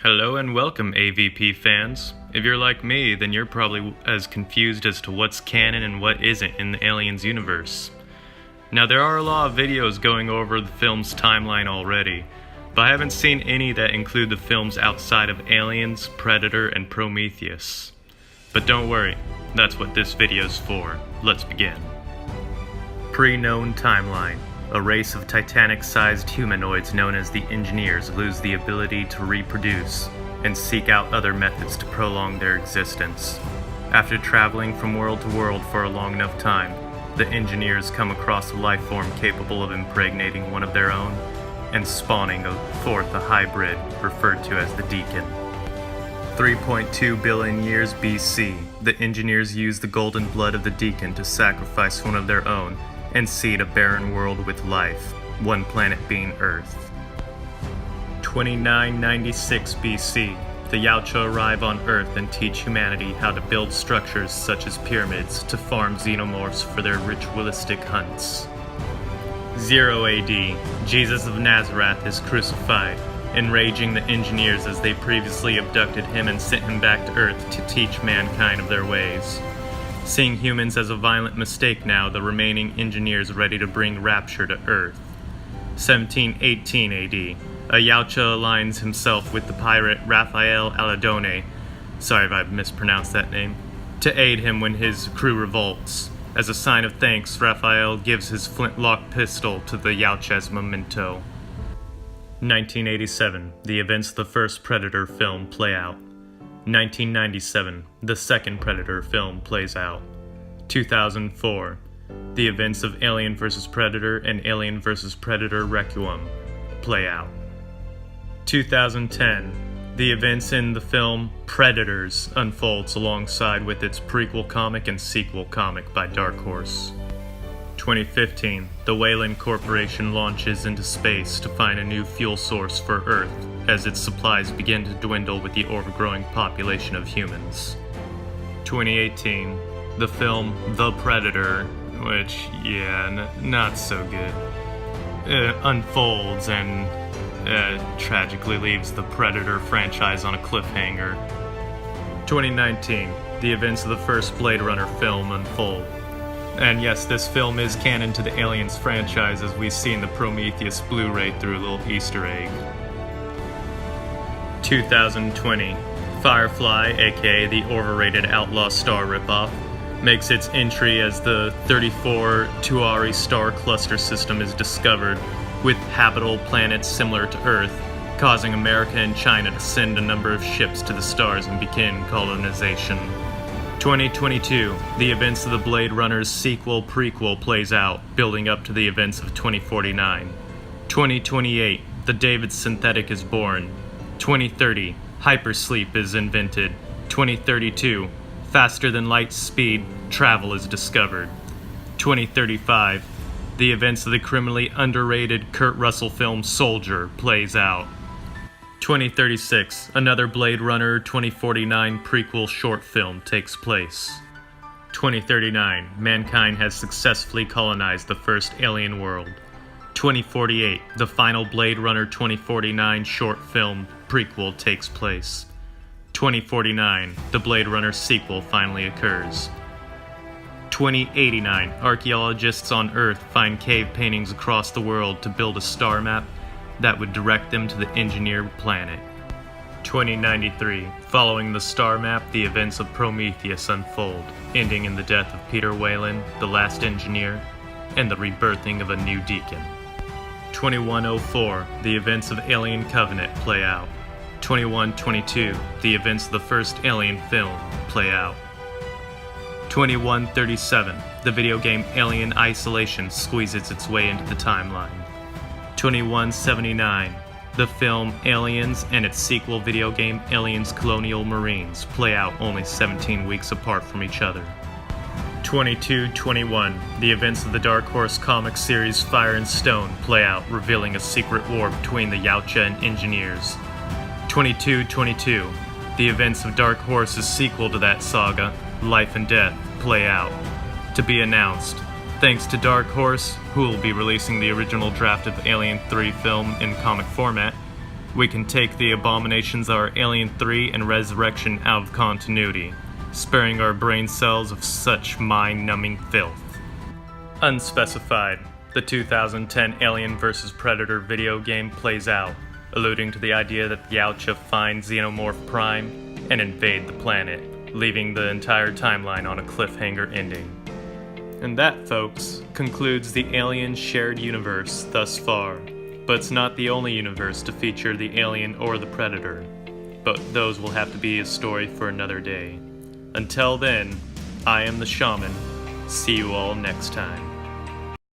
Hello and welcome, AVP fans. If you're like me, then you're probably as confused as to what's canon and what isn't in the Aliens universe. Now, there are a lot of videos going over the film's timeline already, but I haven't seen any that include the films outside of Aliens, Predator, and Prometheus. But don't worry, that's what this video's for. Let's begin. Pre-known timeline. A race of Titanic-sized humanoids known as the Engineers lose the ability to reproduce and seek out other methods to prolong their existence. After traveling from world to world for a long enough time, the Engineers come across a life form capable of impregnating one of their own and spawning forth a hybrid referred to as the Deacon. 3.2 billion years BC, the Engineers use the golden blood of the Deacon to sacrifice one of their own and seed a barren world with life, one planet being Earth. 2996 BC, the Yautja arrive on Earth and teach humanity how to build structures such as pyramids to farm xenomorphs for their ritualistic hunts. 0 AD, Jesus of Nazareth is crucified, enraging the Engineers as they previously abducted him and sent him back to Earth to teach mankind of their ways. Seeing humans as a violent mistake now, the remaining Engineers are ready to bring Rapture to Earth. 1718 AD, a Yautja aligns himself with the pirate Raphael Aladone, sorry if I've mispronounced that name, to aid him when his crew revolts. As a sign of thanks, Raphael gives his flintlock pistol to the Yautja as memento. 1987, the events of the first Predator film play out. 1997, the second Predator film plays out. 2004, the events of Alien vs. Predator and Alien vs. Predator Requiem play out. 2010, the events in the film Predators unfolds alongside with its prequel comic and sequel comic by Dark Horse. 2015, the Weyland Corporation launches into space to find a new fuel source for Earth as its supplies begin to dwindle with the overgrowing population of humans. 2018, the film The Predator, which, not so good, unfolds and tragically leaves the Predator franchise on a cliffhanger. 2019, the events of the first Blade Runner film unfold. And yes, this film is canon to the Aliens franchise as we see in the Prometheus Blu-ray through a little Easter egg. 2020, Firefly, aka the overrated Outlaw Star ripoff, makes its entry as the 34 Tuari star cluster system is discovered, with habitable planets similar to Earth, causing America and China to send a number of ships to the stars and begin colonization. 2022, the events of the Blade Runner's sequel-prequel plays out, building up to the events of 2049. 2028, the David synthetic is born. 2030, hypersleep is invented. 2032, faster than light speed travel is discovered. 2035, the events of the criminally underrated Kurt Russell film Soldier plays out. 2036, another Blade Runner 2049 prequel short film takes place. 2039, mankind has successfully colonized the first alien world. 2048, the final Blade Runner 2049 short film prequel takes place. 2049, the Blade Runner sequel finally occurs. 2089, archaeologists on Earth find cave paintings across the world to build a star map that would direct them to the engineered planet. 2093, following the star map, the events of Prometheus unfold, ending in the death of Peter Weyland, the last engineer, and the rebirthing of a new Deacon. 2104, the events of Alien Covenant play out. 2122, the events of the first Alien film play out. 2137, the video game Alien Isolation squeezes its way into the timeline. 2179, the film Aliens and its sequel video game Aliens Colonial Marines play out only 17 weeks apart from each other. 2221, the events of the Dark Horse comic series Fire and Stone play out, revealing a secret war between the Yautja and Engineers. 2222, the events of Dark Horse's sequel to that saga, Life and Death, play out. To be announced. Thanks to Dark Horse, who will be releasing the original draft of Alien 3 film in comic format, we can take the abominations of our Alien 3 and Resurrection out of continuity, sparing our brain cells of such mind-numbing filth. Unspecified, the 2010 Alien vs. Predator video game plays out, alluding to the idea that the Yautja find Xenomorph Prime and invade the planet, leaving the entire timeline on a cliffhanger ending. And that, folks, concludes the Alien shared universe thus far. But it's not the only universe to feature the Alien or the Predator. But those will have to be a story for another day. Until then, I am the Shaman. See you all next time.